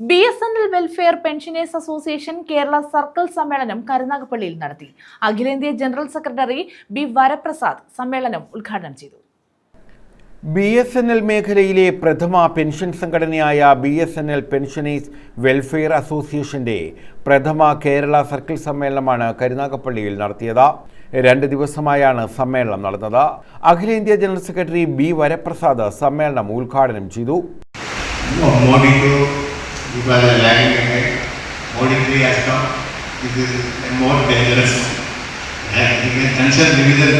BSNL welfare pensioners association Kerala circle സമ്മേളനം കരുനാഗപ്പള്ളിയിൽ നടത്തി. അഖിലേന്ത്യാ ജനറൽ സെക്രട്ടറി ബി വരപ്രസാദ് സമ്മേളനം ഉദ്ഘാടനം ചെയ്തു. BSNL മേഖലയിലെ പ്രഥമ പെൻഷൻ സംഘടനയായ BSNL പെൻഷനേഴ്സ് വെൽഫെയർ അസോസിയേഷന്റെ പ്രഥമ കേരള സർക്കിൾ സമ്മേളനമാണ് കരുനാഗപ്പള്ളിയിൽ നടത്തിയത്. 2 ദിവസമായാണ് സമ്മേളനം നടന്നത്. അഖിലേന്ത്യാ ജനറൽ സെക്രട്ടറി ബി വരപ്രസാദ് സമ്മേളനം ഉദ്ഘാടനം ചെയ്തു. Because the lagging ahead, monetary aspect is a more dangerous one. And the pension division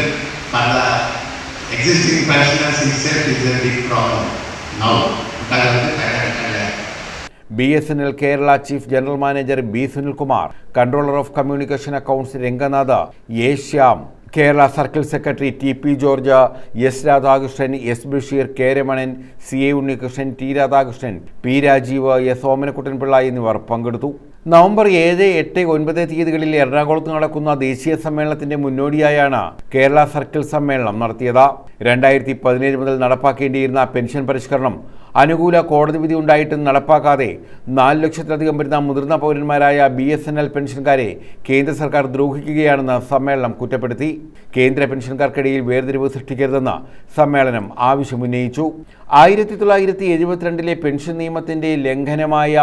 for the existing pensioners itself is a big problem now because of the financial lag. BSNL Kerala Chief General Manager B. Sunil Kumar, Controller of Communication Accounts Renganatha, A. Shyam, Kerala Circle Secretary T.P. Georgia, S. Radhakrishnan, S. Bashir, K. Ramanan, C.A. Unnikrishnan, T. Radhakrishnan, P. Rajiv, S. Omanakuttanpilla എന്നിവർ പങ്കെടുത്തു. November 7, 8, 9 തീയതികളിൽ എറണാകുളത്ത് നടക്കുന്ന ദേശീയ സമ്മേളനത്തിന്റെ മുന്നോടിയായാണ് Kerala circle സമ്മേളനം നടത്തിയത്. 2017 മുതൽ നടപ്പാക്കേണ്ടിയിരുന്ന പെൻഷൻ പരിഷ്കരണം അനുകൂല കോടതി വിധി ഉണ്ടായിട്ടും നടപ്പാക്കാതെ 4 ലക്ഷത്തിലധികം വരുന്ന മുതിർന്ന പൗരന്മാരായ BSNL പെൻഷൻകാരെ കേന്ദ്ര സർക്കാർ ദ്രോഹിക്കുകയാണെന്ന് സമ്മേളനം കുറ്റപ്പെടുത്തി. കേന്ദ്ര പെൻഷൻകാർക്കിടയിൽ വേർതിരിവ് സൃഷ്ടിക്കരുതെന്ന് സമ്മേളനം ആവശ്യമുന്നയിച്ചു. 1972 പെൻഷൻ നിയമത്തിന്റെ ലംഘനമായ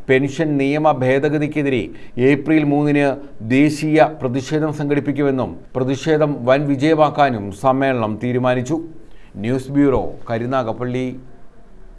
പെൻഷൻ നിയമ ഭേദഗതിക്കെതിരെ ഏപ്രിൽ 3 ദേശീയ പ്രതിഷേധം സംഘടിപ്പിക്കുമെന്നും പ്രതിഷേധം വൻ വിജയമാക്കാനും സമ്മേളനം തീരുമാനിച്ചു. News bureau, Karunagappally.